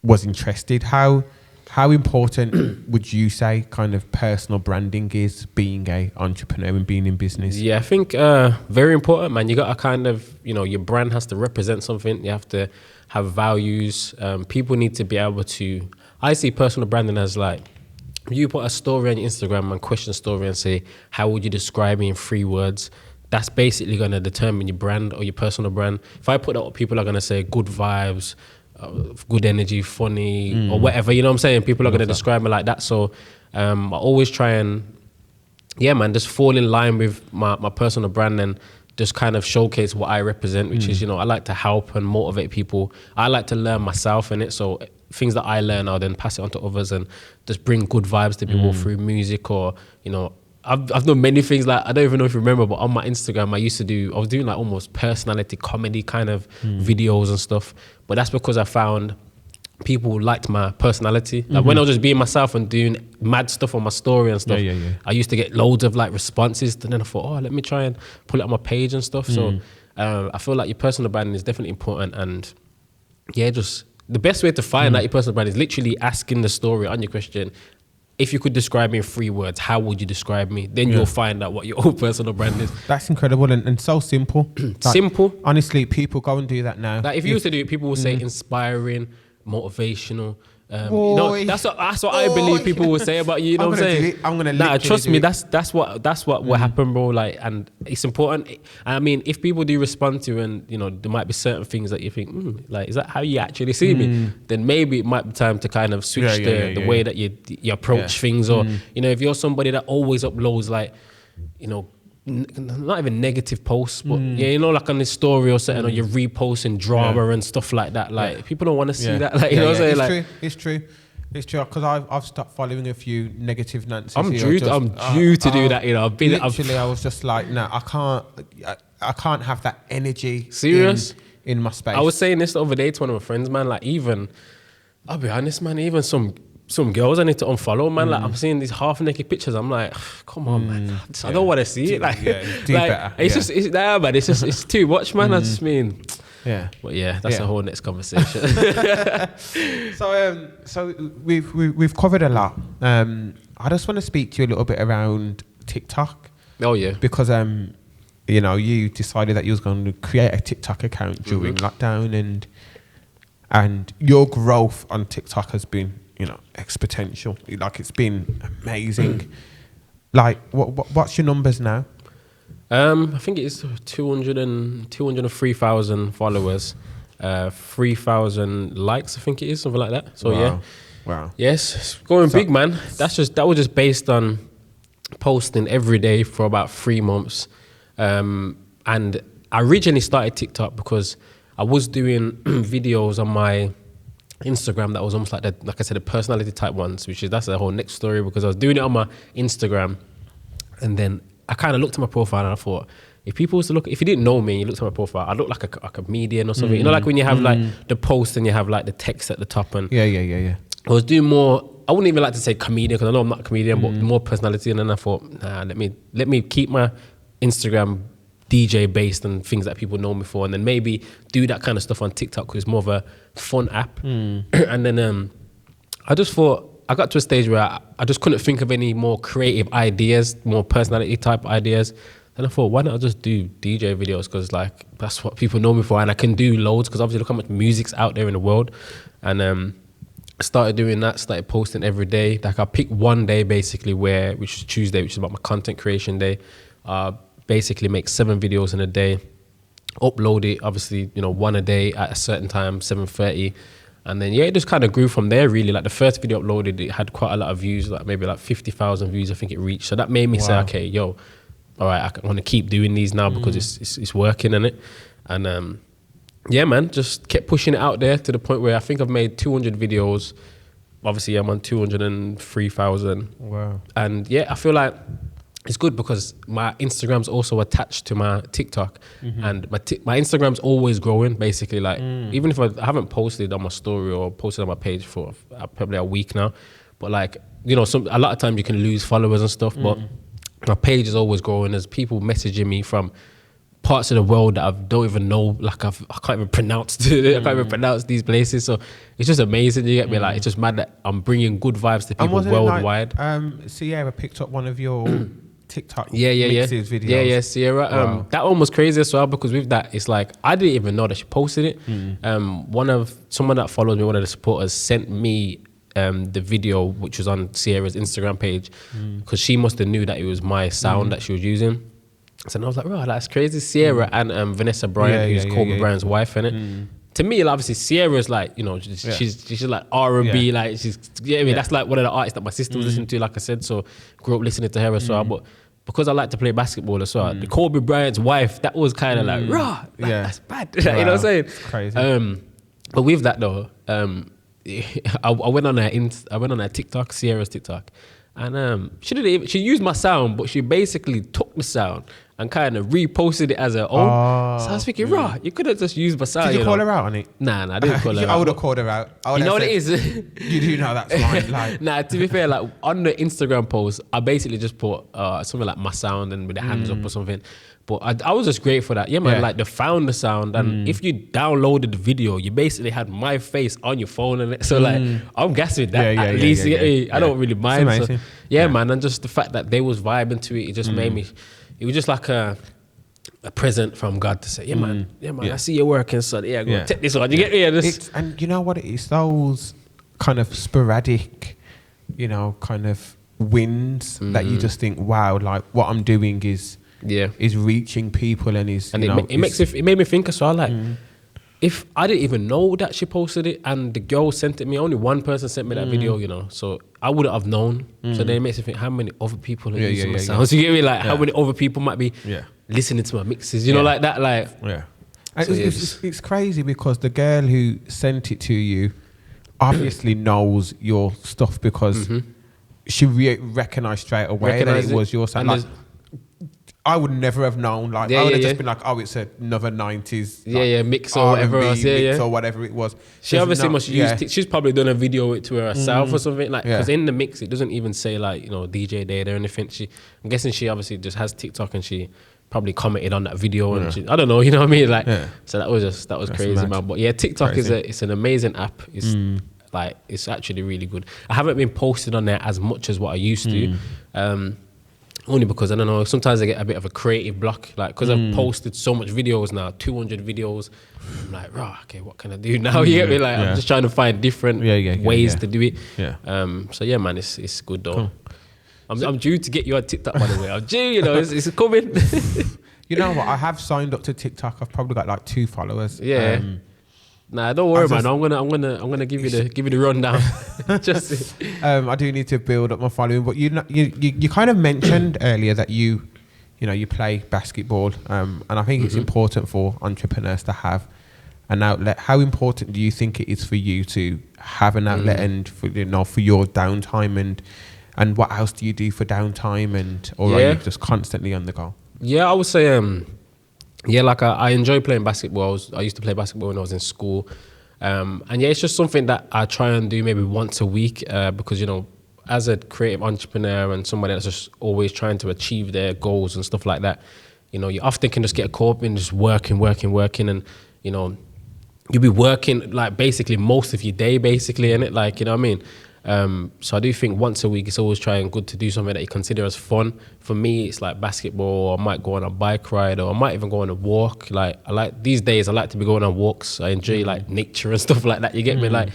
was interested. How important would you say kind of personal branding is, being a entrepreneur and being in business? Yeah, I think very important, man. You got to kind of, your brand has to represent something. You have to have values. People need to be able to, I see personal branding as like, you put a story on your Instagram and question story and say, how would you describe me in 3 words? That's basically going to determine your brand or your personal brand. If I put that up, people are going to say good vibes, good energy, funny, or whatever, you know what I'm saying? People are going to describe me like that. So I always try and, just fall in line with my personal brand and just kind of showcase what I represent, which is, I like to help and motivate people. I like to learn myself in it. So things that I learn, I'll then pass it on to others and just bring good vibes to people through music or, I've done many things. Like, I don't even know if you remember, but on my Instagram, I was doing like almost personality comedy kind of videos and stuff. But that's because I found people liked my personality. Like when I was just being myself and doing mad stuff on my story and stuff, I used to get loads of like responses. And then I thought, let me try and pull it on my page and stuff. So I feel like your personal branding is definitely important. And just the best way to find out your personal brand is literally asking the story on your question. If you could describe me in 3 words, how would you describe me? Then you'll find out what your own personal brand is. That's incredible and so simple. Simple. Honestly, people go and do that now. Like if you used to do it, people will say inspiring, motivational. That's what I believe people will say about you. You know what I'm saying? I'm gonna trust me. That's what will happen, bro. Like, and it's important. I mean, if people do respond to, and there might be certain things that you think, like, is that how you actually see me? Then maybe it might be time to kind of switch the way that you approach things, or if you're somebody that always uploads like, not even negative posts, but like on this story or something, or you're reposting drama and stuff like that. Like people don't want to see that. Like you know what I'm saying? It's true. Because I've stopped following a few negative Nancy's. I'm due to do that. I was just like, no, I can't have that energy. Serious in my space. I was saying this the other day to one of my friends, man. Like I'll be honest, man. Even some girls I need to unfollow, man. Like I'm seeing these half naked pictures. I'm like, come on, man. I don't want to see it. Like, do better. It's too much, man. I just mean, But that's a whole next conversation. So we've covered a lot. I just want to speak to you a little bit around TikTok. Oh yeah, because you decided that you was going to create a TikTok account during lockdown, and your growth on TikTok has been exponential. Like it's been amazing. Like what's your numbers now? I think it's 203,000 followers, 3,000 likes. I think it is something like that. So wow. Yes, it's going big, man. That was just based on posting every day for about 3 months. And I originally started TikTok because I was doing videos on my Instagram that was almost like I said, the personality type ones, that's a whole next story, because I was doing it on my Instagram, and then I kind of looked at my profile and I thought, if people was to look, if you didn't know me, you looked at my profile, I look like a comedian or something. Like when you have like the post and you have like the text at the top, and yeah. I was doing more I wouldn't even like to say comedian because I know I'm not a comedian, but more personality. And then I thought, nah, let me keep my Instagram DJ based and things that people know me for, and then maybe do that kind of stuff on TikTok because it's more of a fun app. And then I just thought, I got to a stage where I just couldn't think of any more creative ideas, more personality type ideas. And I thought, why not just do DJ videos? Because like that's what people know me for, and I can do loads. Because obviously, look how much music's out there in the world. And I started doing that. Started posting every day. Like I picked one day basically which is Tuesday, which is about my content creation day. Basically, make 7 videos in a day. Upload it, obviously, one a day at a certain time, 7:30. And then, it just kind of grew from there, really. Like, the first video uploaded, it had quite a lot of views, like maybe like 50,000 views, I think it reached. So that made me say, okay, all right, I want to keep doing these now because it's working, innit? And, man, just kept pushing it out there to the point where I think I've made 200 videos. Obviously, I'm on 203,000. Wow. And, I feel like it's good because my Instagram's also attached to my TikTok, and my Instagram's always growing. Basically, like even if I haven't posted on my story or posted on my page for probably a week now, but like a lot of times you can lose followers and stuff. But my page is always growing. There's people messaging me from parts of the world that I don't even know. Like I can't even pronounce. I can't even pronounce these places. So it's just amazing. You get me? Like it's just mad that I'm bringing good vibes to people worldwide. Like, Sierra picked up one of your TikTok mixes videos. Yeah, Sierra. Wow. That one was crazy as well because with that, it's like I didn't even know that she posted it. Someone that follows me, one of the supporters, sent me the video which was on Sierra's Instagram page because she must have knew that it was my sound that she was using. So I was like, "Bro, that's crazy." Sierra and Vanessa Bryant, who's Kobe Bryant's wife, innit? To me, like, obviously, Sierra's like, she's like R&B, like she's, that's like one of the artists that my sister was listening to, like I said. So grew up listening to her as well. But because I like to play basketball as well, the Kobe Bryant's wife, that was kind of like, that's bad. Wow. You know what I'm saying? It's crazy. But with that though, I went on her TikTok, Sierra's TikTok, and she used my sound, but she basically took the sound and kind of reposted it as her own. So I was thinking, you could have just used my sound. Did you call her out on it? Nah, I didn't call her out. I would have called her out. You know what it is? You do know that's fine. Like. Nah, to be fair, like on the Instagram post, I basically just put something like my sound and with the hands up or something. But I was just grateful for that. Yeah, man, like they found the sound. And if you downloaded the video, you basically had my face on your phone and it. So like, I'm gassing that at least. I don't really mind. So, man, and just the fact that they was vibing to it, it just made me, it was just like a present from God to say, man, I see you working, son. Yeah, go take this on. You get me? And you know what it is? Those kind of sporadic, kind of wins that you just think, wow, like what I'm doing is reaching people and it made me think as well, like if I didn't even know that she posted it and the girl sent it me, only one person sent me that video, so I wouldn't have known. So then it makes me think how many other people are using my sounds. You get me? Like how many other people might be listening to my mixes, like that, like And so it's crazy because the girl who sent it to you obviously knows your stuff because she recognised straight away that it was your sound. Like, I would never have known. Like I would have just been like, oh, it's another 90s mix or whatever else, mix or whatever it was. She obviously must use. She's probably done a video to herself or something like. Because in the mix, it doesn't even say like DJ Data or anything. I'm guessing she obviously just has TikTok and she probably commented on that video and I don't know. You know what I mean? Like so that was crazy, mad. Man. But TikTok it's an amazing app. It's like it's actually really good. I haven't been posted on there as much as what I used to. Only because, I don't know, sometimes I get a bit of a creative block. Like, because I've posted so much videos now, 200 videos. I'm like, okay, what can I do now? You get me? Like, I'm just trying to find different ways to do it. So, man, it's good though. Cool. I'm due to get you on TikTok, by the way. I'm due, it's coming. You know what? I have signed up to TikTok. I've probably got like 2 followers. Nah, don't worry, man. I'm gonna give you the rundown. I do need to build up my following, but you kind of mentioned earlier that you play basketball, and I think it's important for entrepreneurs to have an outlet. How important do you think it is for you to have an outlet and for your downtime and what else do you do for downtime or are you just constantly on the go? Yeah, I would say like I enjoy playing basketball. I used to play basketball when I was in school. And yeah, it's just something that I try and do maybe once a week because, you know, as a creative entrepreneur and somebody that's just always trying to achieve their goals and stuff like that, you know, you often can just get caught up in just working. And, you know, you'll be working like basically most of your day basically, innit? Like, you know what I mean? So I do think once a week it's always trying good to do something that you consider as fun. For me, it's like basketball, or I might go on a bike ride, or I might even go on a walk. Like these days I like to be going on walks. I enjoy like nature and stuff like that. You get me? Like,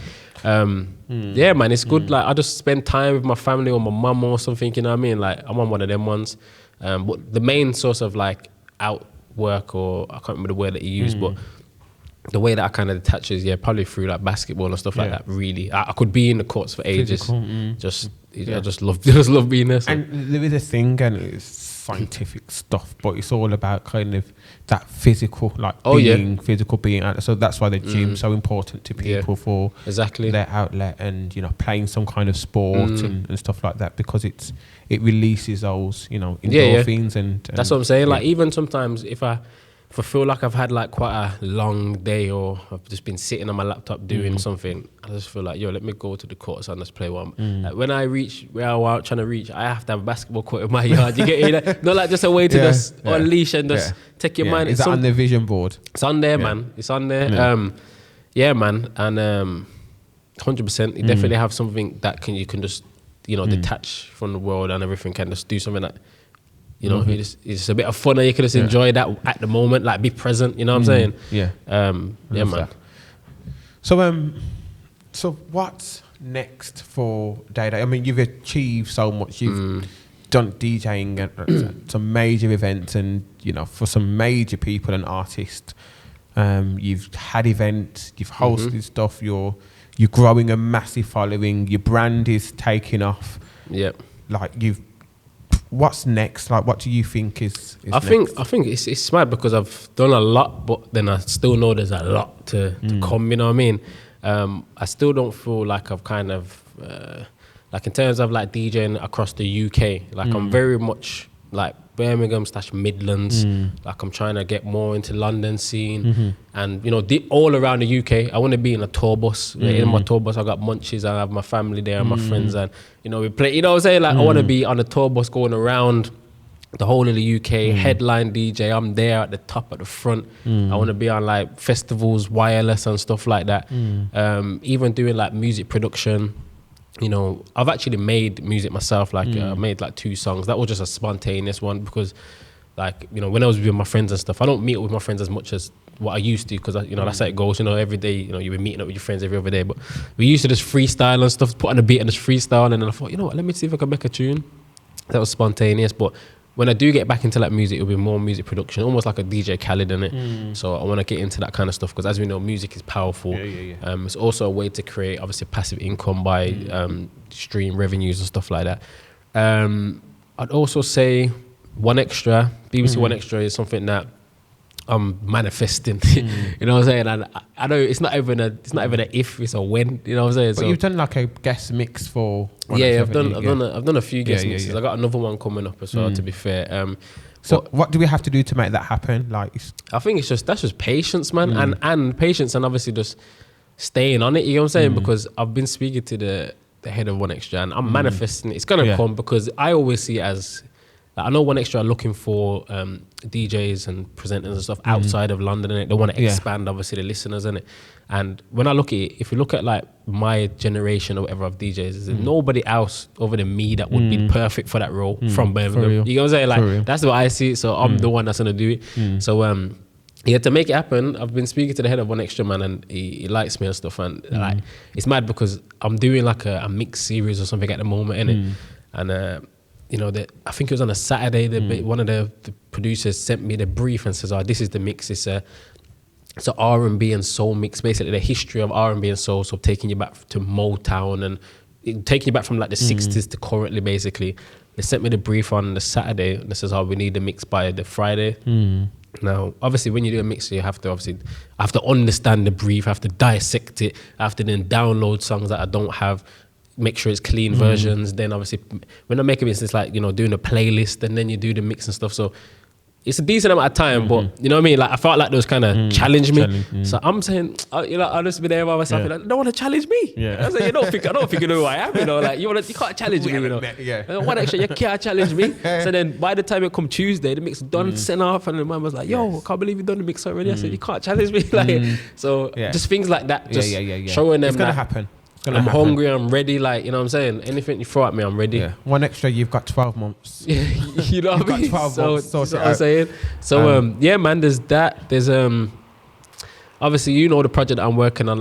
yeah, man, it's good. Like I just spend time with my family or my mum or something, you know what I mean? Like I'm on one of them ones. But the main source of like out work, or I can't remember the word that you used, but the way that I kind of detach is, probably through like basketball and stuff like that. Really, I could be in the courts for ages. I just love being there. So. And there is a thing, and it's scientific stuff, but it's all about kind of that physical, like physical being out. So that's why the gym's so important to people for their outlet, and you know, playing some kind of sport and stuff like that, because it releases those, you know, endorphins and that's what I'm saying. Like even sometimes if I feel like I've had like quite a long day, or I've just been sitting on my laptop doing something, I just feel like, let me go to the courts and let's play one. Like when I reach where I'm trying to reach, I have to have a basketball court in my yard. You get it? Not like just a way to just unleash and just take your mind. Is that on the vision board? It's on there, man. It's on there. Yeah, man. And 100%, you definitely have something that you can just, you know, detach from the world and everything, and just do something that, you know, it's a bit of fun, and you can just enjoy that at the moment, like be present, you know what I'm saying? Yeah, man. So what's next for Day Day? I mean, you've achieved so much. You've done DJing at some major events, and you know, for some major people and artists. You've had events, you've hosted stuff. You're growing a massive following. Your brand is taking off. Yep. Like what's next? Like, what do you think is I think it's smart, because I've done a lot, but then I still know there's a lot to come, you know what I mean? I still don't feel like I've kind of, like in terms of like DJing across the UK, like I'm very much like Birmingham / Midlands. Like I'm trying to get more into London scene, and you know, all around the UK. I want to be in a tour bus. In my tour bus, I got Munchies, I have my family there and my friends, and you know, we play. You know what I'm saying? Like I want to be on a tour bus going around the whole of the UK, headline DJ. I'm there at the top, at the front. I want to be on like festivals, wireless and stuff like that. Even doing like music production. You know, I've actually made music myself. Like I made like 2 songs. That was just a spontaneous one, because like, you know, when I was with my friends and stuff, I don't meet up with my friends as much as what I used to, because you know, that's how it goes. You know, every day, you know, you've been meeting up with your friends every other day, but we used to just freestyle and stuff, put on a beat and just freestyle. And then I thought, you know what, let me see if I can make a tune. That was spontaneous. But when I do get back into like music, it'll be more music production, almost like a DJ Khaled in it. So I want to get into that kind of stuff, because as we know, music is powerful. It's also a way to create obviously passive income by stream revenues and stuff like that. I'd also say One Extra, BBC One Extra is something that I'm manifesting. You know what I'm saying? And I know it's not even a if, it's a when. You know what I'm saying? But so you've done like a guest mix for. I've done a few guest mixes. I got another one coming up as well. To be fair. So what do we have to do to make that happen? Like, I think that's just patience, man, and patience, and obviously just staying on it. You know what I'm saying? Because I've been speaking to the head of One Extra, and I'm manifesting it. It's gonna come, because I always see it as. Like, I know One Extra are looking for DJs and presenters and stuff outside of London, and they want to expand obviously the listeners, innit? And when I look at it, if you look at like my generation or whatever of DJs, there's nobody else other than me that would be perfect for that role from Birmingham. You know what I'm saying? Like that's what I see. So I'm the one that's gonna do it. So to make it happen, I've been speaking to the head of One Extra, man, and he likes me and stuff. And like it's mad, because I'm doing like a mix series or something at the moment, innit? And you know, I think it was on a Saturday, one of the producers sent me the brief and says, this is the mix. It's a R&B and soul mix, basically the history of R&B and soul, so taking you back to Motown and taking you back from like the 60s to currently, basically. They sent me the brief on the Saturday, and it says, we need the mix by the Friday. Now, obviously, when you do a mix, you have to understand the brief, I have to dissect it, I have to then download songs that I don't have, make sure it's clean versions. Then obviously when I make a mix, it's like, you know, doing a playlist, and then you do the mix and stuff. So it's a decent amount of time, but you know what I mean? Like, I felt like those kind of challenged me. So I'm saying, you know, I'll just be there by myself. Like, don't want to challenge me. I say, I don't think you know who I am. You know, like you can't challenge me. You know, what actually you can't challenge me. So then by the time it come Tuesday, the mix done, sent off, and the man was like, yo, I can't believe you done the mix already. I said, you can't challenge me. Like, so just things like that. Just showing them it's gonna that happen. I'm hungry, I'm ready, like, you know what I'm saying? Anything you throw at me, I'm ready. One extra, you've got 12 months. You know what I mean? 12 months, so what I'm saying? So, yeah, man, there's that. There's, obviously, you know the project that I'm working on.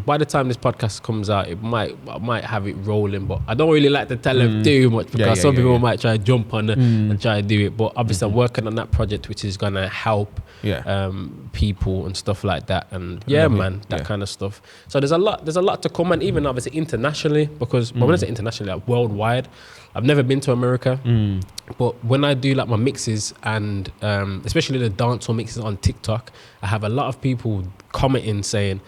By the time this podcast comes out, I might have it rolling, but I don't really like to tell them too much because some people might try to jump on it and try to do it. But obviously, I'm working on that project, which is going to help people and stuff like that. And that kind of stuff. So there's a lot to come, and even obviously internationally, because when I say internationally, like worldwide, I've never been to America, but when I do like my mixes and especially the dancehall mixes on TikTok, I have a lot of people commenting saying,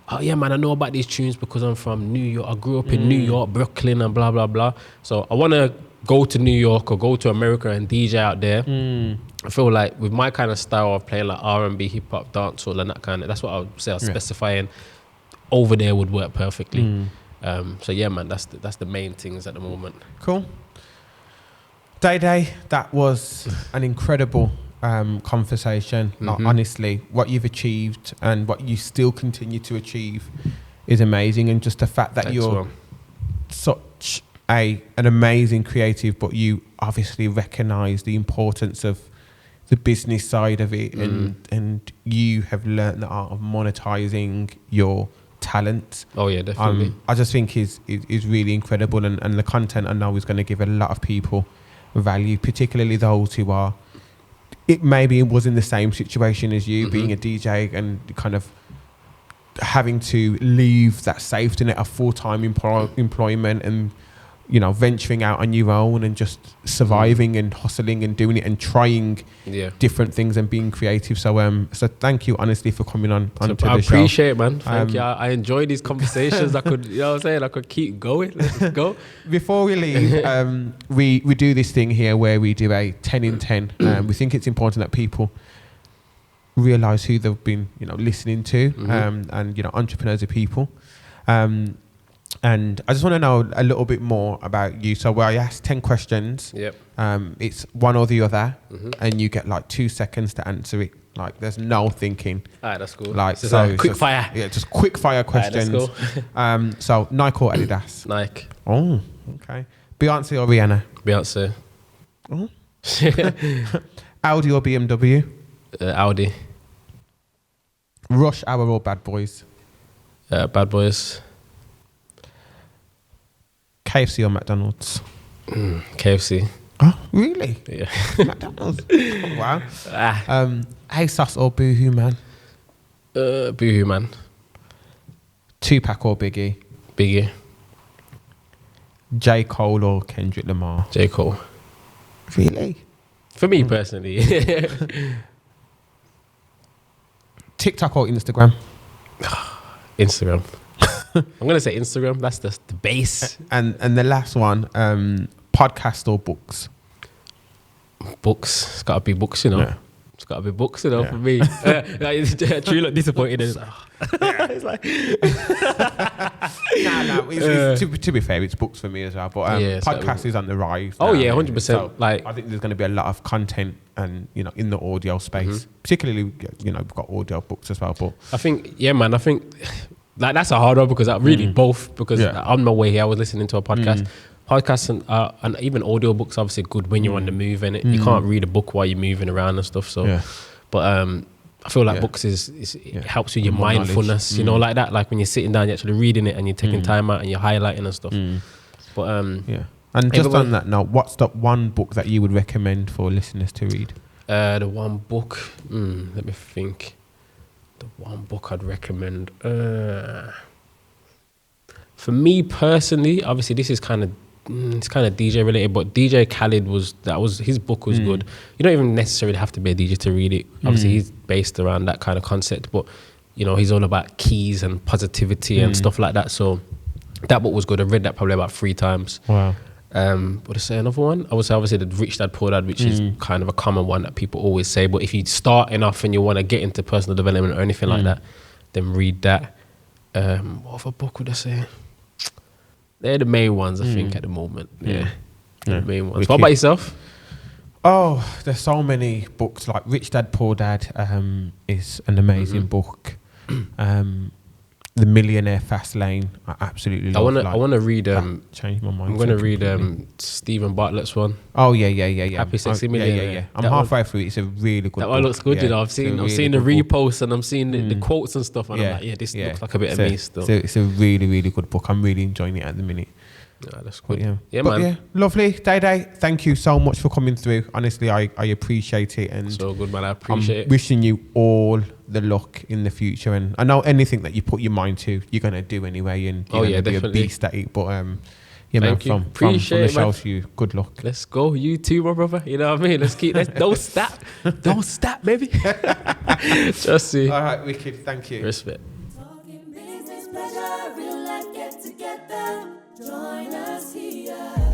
oh yeah, man, I know about these tunes because I'm from New York. I grew up in New York, Brooklyn, and blah, blah, blah. So I want to go to New York or go to America and DJ out there. I feel like with my kind of style of playing like R&B, hip hop, dancehall and that kind of, that's what I would say I was specifying, over there would work perfectly. So yeah, man, that's the main things at the moment. Cool. Day, that was an incredible conversation. Honestly, what you've achieved and what you still continue to achieve is amazing. And just the fact that you're such an amazing creative, but you obviously recognise the importance of the business side of it, and you have learnt the art of monetizing your talent. Oh yeah, definitely. I just think is really incredible, and the content I know is going to give a lot of people value, particularly those who are, it maybe was in the same situation as you, being a DJ and kind of having to leave that safety net of full-time employment and, you know, venturing out on your own and just surviving and hustling and doing it and trying different things and being creative. So thank you honestly for coming on to the show. I appreciate it, man. Thank you. I enjoy these conversations. I could, you know what I'm saying? I could keep going. Let's go. Before we leave, we do this thing here where we do a 10 in 10. We think it's important that people realize who they've been, you know, listening to, and, you know, entrepreneurs are people. And I just want to know a little bit more about you. So where I ask 10 questions, it's one or the other, and you get like 2 seconds to answer it. Like there's no thinking. All right, that's cool. Like so quick fire. Yeah, just quick fire questions. All right, that's cool. So Nike or Adidas? Nike. Oh, okay. Beyonce or Rihanna? Beyonce. Oh. Audi or BMW? Audi. Rush Hour or Bad Boys? Bad Boys. KFC or McDonald's? KFC. Oh, really? Yeah. McDonald's. Oh, wow. ASOS or Boohoo Man? Boohoo Man. Tupac or Biggie? Biggie. J. Cole or Kendrick Lamar? J. Cole. Really? For me personally. TikTok or Instagram? Instagram. I'm gonna say Instagram. That's the base. And the last one, podcast or books? Books. It's gotta be books, you know. Yeah. It's gotta be books, you know, for me. Like, truly disappointed. It's like, to be fair, it's books for me as well. But podcast is on the rise. Oh yeah, 100%. So like, I think there's going to be a lot of content, and you know, in the audio space, particularly, you know, we've got audio books as well. But I think, I think. Like that's a hard one because I really both, because on my way here I was listening to a podcast. Podcasts and even audio books obviously good when you're on the move, and you can't read a book while you're moving around and stuff. So, but I feel like books it helps with your mindfulness, you know, like that. Like when you're sitting down, you're actually reading it and you're taking time out and you're highlighting and stuff. But and just on that note, what's the one book that you would recommend for listeners to read? The one book, let me think. The one book I'd recommend. For me personally, obviously this is kind of DJ related, but DJ Khaled his book was good. You don't even necessarily have to be a DJ to read it. Obviously he's based around that kind of concept, but you know, he's all about keys and positivity and stuff like that. So that book was good. I've read that probably about 3 times. Wow. What to say? Another one? I would say obviously the Rich Dad Poor Dad, which is kind of a common one that people always say. But if you start enough and you want to get into personal development or anything like that, then read that. What other book would I say? They're the main ones, I think, at the moment. Yeah. The main ones. What about yourself? Oh, there's so many books. Like Rich Dad Poor Dad is an amazing book. The Millionaire Fast Lane, I absolutely love. I want to read. Changed my mind. I'm going to read Stephen Bartlett's one. Oh yeah. Happy Sexy Millionaire. Yeah. I'm halfway through it. It's a really good. That book. one looks good. Yeah, You know, I've seen the reposts and I'm seeing the quotes and stuff, and Yeah, I'm like, yeah, this yeah. looks like a bit of me still. It's a really, really good book. I'm really enjoying it at the minute. Yeah, that's But good. yeah, But man. Yeah, lovely. Day. Thank you so much for coming through. Honestly, I appreciate it. And So good, man. I appreciate it. wishing you all the luck in the future. And I know anything that you put your mind to, you're going to do anyway. And you're going to be definitely. a beast at it. But yeah, Thank you. man, from Appreciate the it, show man. to you, good luck. Let's go. You too, my brother. You know what I mean? Don't stop. Don't stop, baby. Just see. All right, wicked. Thank you. Respect. Talking business, pleasure, real life get together. Join us here.